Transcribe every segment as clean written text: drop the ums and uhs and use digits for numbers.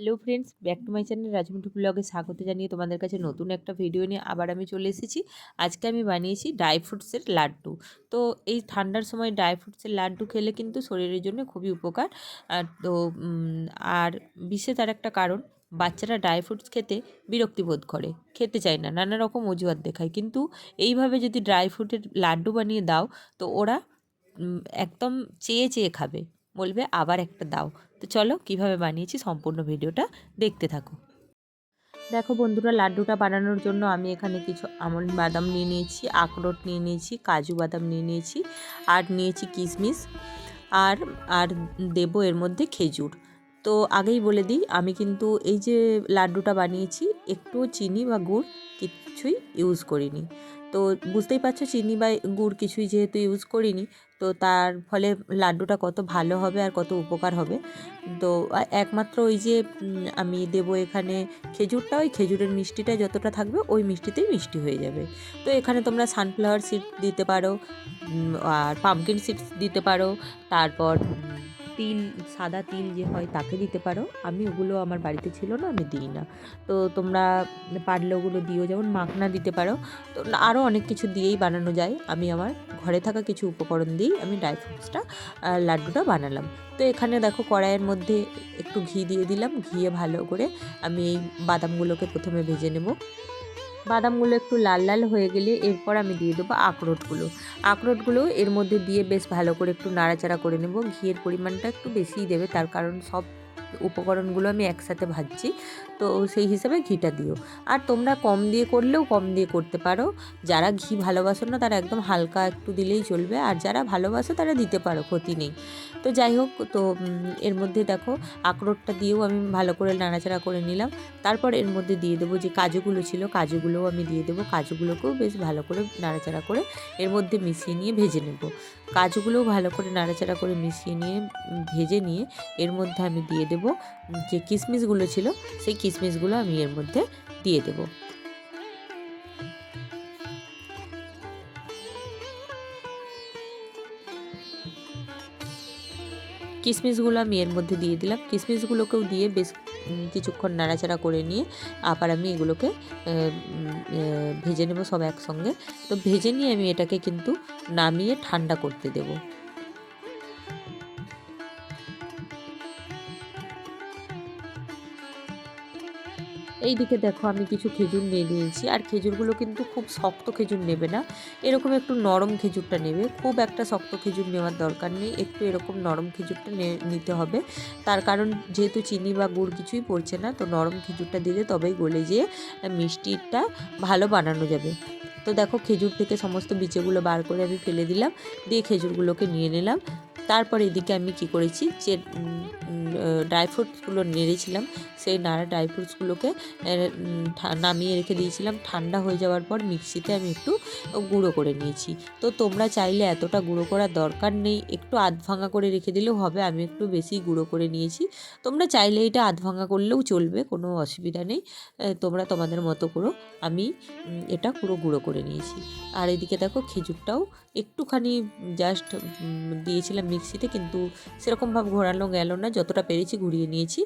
Hello friends, back to my channel রাজমুঠু ব্লগে স্বাগত জানিয়ে তোমাদের কাছে নতুন একটা ভিডিও নিয়ে আবার আমি চলে এসেছি। আজকে আমি বানিয়েছি ড্রাই ফ্রুটসের লাড্ডু। তো এই ঠান্ডার সময় ড্রাই ফ্রুটসের লাড্ডু খেলে কিন্তু শরীরের জন্য খুবই উপকার। তো আর বিশেষ আর একটা কারণ, বাচ্চারা ড্রাই ফ্রুটস খেতে বিরক্তি বোধ করে, খেতে চায় না, নানা রকম অজুহাত দেখায়। কিন্তু এইভাবে যদি ড্রাই ফ্রুটের লাড্ডু বানিয়ে দাও তো ওরা একদম চেয়ে চেয়ে খাবে, বলবে আবার একটা দাও। তো চলো কিভাবে বানিয়েছি সম্পূর্ণ ভিডিওটা দেখতে থাকো। দেখো বন্ধুরা, লাড্ডুটা বানানোর জন্য আমি এখানে কিছু আমন্ড বাদাম নিয়ে নিয়েছি, আখরোট নিয়ে নিয়েছি, কাজু বাদাম নিয়ে নিয়েছি, আর নিয়েছি কিশমিশ, আর আর দেবো এর মধ্যে খেজুর। তো আগেই বলে দিই, আমি কিন্তু এই যে লাড্ডুটা বানিয়েছি একটু চিনি বা গুড় কিছুই ইউজ করিনি। তো বুঝতেই পারছো চিনি বা গুড় কিছুই যেহেতু ইউজ করিনি, তো তার ফলে লাড্ডুটা কত ভালো হবে আর কত উপকার হবে। তো একমাত্র ওই যে আমি দেবো এখানে খেজুরটা, ওই খেজুরের মিষ্টিটা যতটা থাকবে ওই মিষ্টিতেই মিষ্টি হয়ে যাবে। তো এখানে তোমরা সানফ্লাওয়ার সিড দিতে পারো, আর পামকিন সিডস দিতে পারো, তারপর তিল, সাদা তিল যে হয় তাকে দিতে পারো। আমি ওগুলো আমার বাড়িতে ছিল না, আমি দিই না। তো তোমরা পারলে ওগুলো দিও, যেমন মাখনা দিতে পারো। তো আরও অনেক কিছু দিয়েই বানানো যায়। আমি আমার ঘরে থাকা কিছু উপকরণ দিয়েই আমি ড্রাই ফ্রুটসটা লাড্ডুটা বানালাম। তো এখানে দেখো কড়াইয়ের মধ্যে একটু ঘি দিয়ে দিলাম। ঘিয়ে ভালো করে আমি এই বাদামগুলোকে প্রথমে ভেজে নেব। বাদামগুলো একটু লাল লাল হয়ে গেলে এরপর আমি দিয়ে দেবো আখরোটগুলো এর মধ্যে দিয়ে বেশ ভালো করে একটু নাড়াচাড়া করে নেব। ঘিয়ের পরিমাণটা একটু বেশিই দেবে, তার কারণ সব উপকরণগুলো আমি একসাথে ভাজছি, তো সেই হিসাবে ঘিটা দিও। আর তোমরা কম দিয়ে করলেও কম দিয়ে করতে পারো। যারা ঘি ভালোবাসো না তারা একদম হালকা একটু দিলেই চলবে, আর যারা ভালোবাসো তারা দিতে পারো, ক্ষতি নেই। তো যাই হোক, তো এর মধ্যে দেখো আখরোটটা দিয়েও আমি ভালো করে নাড়াচাড়া করে নিলাম। তারপর এর মধ্যে দিয়ে দেবো যে কাজুগুলো ছিল, কাজুগুলোও আমি দিয়ে দেবো। কাজুগুলোকেও বেশ ভালো করে নাড়াচাড়া করে এর মধ্যে মিশিয়ে নিয়ে ভেজে নেব। কাজুগুলোও ভালো করে নাড়াচাড়া করে মিশিয়ে নিয়ে ভেজে নিয়ে এর মধ্যে আমি দিয়ে দেবো যে কিশমিশগুলো ছিল, সেই কিশমিশগুলো আমি এর মধ্যে দিয়ে দেবো। কিশমিশগুলো আমি এর মধ্যে দিয়ে দিলাম। কিশমিশগুলোকেও দিয়ে বেশ কিছুক্ষণ নাড়াচাড়া করে নিয়ে আবার আমি এগুলোকে ভেজে নেব সব একসঙ্গে। তো ভেজে নিয়ে আমি এটাকে কিন্তু নামিয়ে ঠান্ডা করতে দেবো। এই দিকে দেখো আমি কিছু খেজুর নিয়ে নিয়েছি, আর খেজুরগুলো কিন্তু খুব শক্ত খেজুর নেবে না, এরকম একটু নরম খেজুরটা নেবে। খুব একটা শক্ত খেজুর নেওয়ার দরকার নেই, একটু এরকম নরম খেজুরটা নিতে হবে। তার কারণ যেহেতু চিনি বা গুড় কিছুই পড়ছে না, তো নরম খেজুরটা দিলে তবেই গলে যেয়ে মিষ্টিটা ভালো বানানো যাবে। তো দেখো খেজুর থেকে সমস্ত বিচেগুলো বার করে আমি ফেলে দিলাম, দিয়ে খেজুরগুলোকে নিয়ে নিলাম। তারপর এদিকে আমি কি করেছি, যে ড্রাই ফ্রুটসগুলো নেড়েছিলাম, সেই নাড়া ড্রাই ফ্রুটসগুলোকে নামিয়ে রেখে দিয়েছিলাম। ঠান্ডা হয়ে যাওয়ার পর মিক্সিতে আমি একটু গুঁড়ো করে নিয়েছি। তো তোমরা চাইলে এতটা গুঁড়ো করার দরকার নেই, একটু আধ ভাঙা করে রেখে দিলেও হবে। আমি একটু বেশি গুঁড়ো করে নিয়েছি। তোমরা চাইলে এটা আধ ভাঙা করলেও চলবে, কোনো অসুবিধা নেই। তোমরা তোমাদের মতো করো। আমি এটা পুরো গুঁড়ো করে নিয়েছি। আর এদিকে দেখো খেজুরটাও একটুখানি জাস্ট দিয়েছিলাম মিক্সিতে, কিন্তু সেরকমভাবে ঘোরানো গেল না, যতটা পেরেছি ঘুরিয়ে নিয়েছি।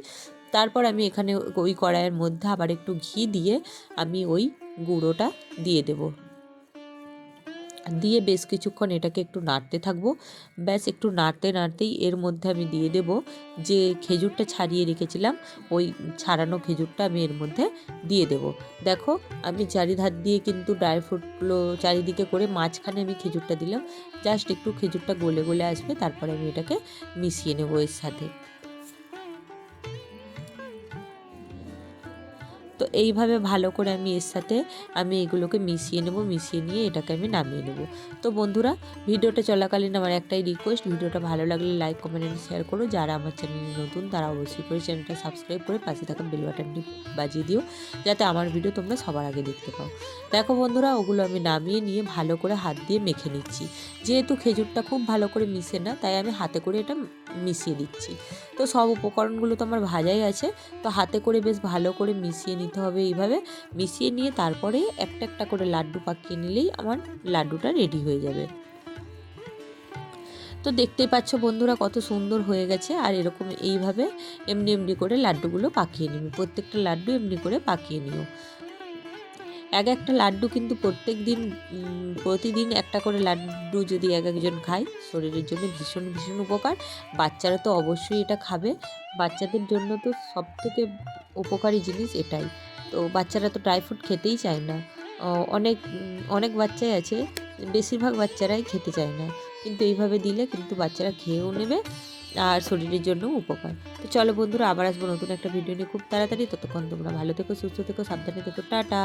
তারপর আমি এখানে ওই কড়াইয়ের মধ্যে আবার একটু ঘি দিয়ে আমি ওই গুঁড়োটা দিয়ে দেব। দিয়ে বেশ কিছুক্ষণ এটাকে একটু নাড়তে থাকবো। ব্যাস একটু নাড়তে নাড়তেই এর মধ্যে আমি দিয়ে দেব যে খেজুরটা ছাড়িয়ে রেখেছিলাম, ওই ছাড়ানো খেজুরটা আমি এর মধ্যে দিয়ে দেব। দেখো আমি চারিধার দিয়ে কিন্তু ড্রাই ফ্রুটগুলো চারিদিকে করে মাঝখানে আমি খেজুরটা দিলাম। জাস্ট একটু খেজুরটা গলে গলে আসবে, তারপরে আমি এটাকে মিশিয়ে নেবো এর সাথে। তো এইভাবে ভালো করে আমি এর সাথে আমি এগুলোকে মিশিয়ে নেব। মিশিয়ে নিয়ে এটাকে আমি নামিয়ে নেব। তো বন্ধুরা, ভিডিওটা চলাকালীন আমার একটাই রিকোয়েস্ট, ভিডিওটা ভালো লাগলে লাইক, কমেন্ট এন্ড শেয়ার করো। যারা আমার চ্যানেলে নতুন তারা অবশ্যই করে চ্যানেলটা সাবস্ক্রাইব করে পাশে থাকা বেল বাটনটি বাজিয়ে দিও, যাতে আমার ভিডিও তোমরা সবার আগে দেখতে পাও। দেখো বন্ধুরা, ওগুলো আমি নামিয়ে নিয়ে ভালো করে হাত দিয়ে মেখে নিচ্ছি। যেহেতু খেজুরটা খুব ভালো করে মিশে না, তাই আমি হাতে করে এটা মিশিয়ে দিচ্ছি। তো সব উপকরণগুলো তো আমার ভাজাই আছে, তো হাতে করে বেশ ভালো করে মিশিয়ে নিতে হবে। এইভাবে মিশিয়ে নিয়ে তারপরে একটা একটা করে লাড্ডু পাকিয়ে নিলেই আমার লাড্ডুটা রেডি হয়ে যাবে। তো দেখতেই পাচ্ছ বন্ধুরা কত সুন্দর হয়ে গেছে। আর এরকম এইভাবে এমনি এমনি করে লাড্ডুগুলো পাকিয়ে নিবি, প্রত্যেকটা লাড্ডু এমনি করে পাকিয়ে নিও। একটা লাড্ডু কিন্তু প্রতিদিন একটা করে লাড্ডু যদি একজন খায় শরীরের জন্য ভীষণ ভীষণ উপকার। বাচ্চারা তো অবশ্যই এটা খাবে, বাচ্চাদের জন্য তো সবথেকে উপকারী জিনিস এটাই। তো বাচ্চারা তো ড্রাই ফ্রুট খেতেই চায় না। অনেক অনেক বাচ্চাই আছে, বেশিরভাগ বাচ্চারাই খেতে চায় না, কিন্তু এইভাবে দিলে কিন্তু বাচ্চারা খেয়েও নেবে আর শরীরের জন্য উপকার। তো চলো বন্ধুরা, আবার আসবো নতুন একটা ভিডিও নিয়ে খুব তাড়াতাড়ি। ততক্ষণ তোমরা ভালো থেকো, সুস্থ থেকো, সাবধানে থেকো, টাটা।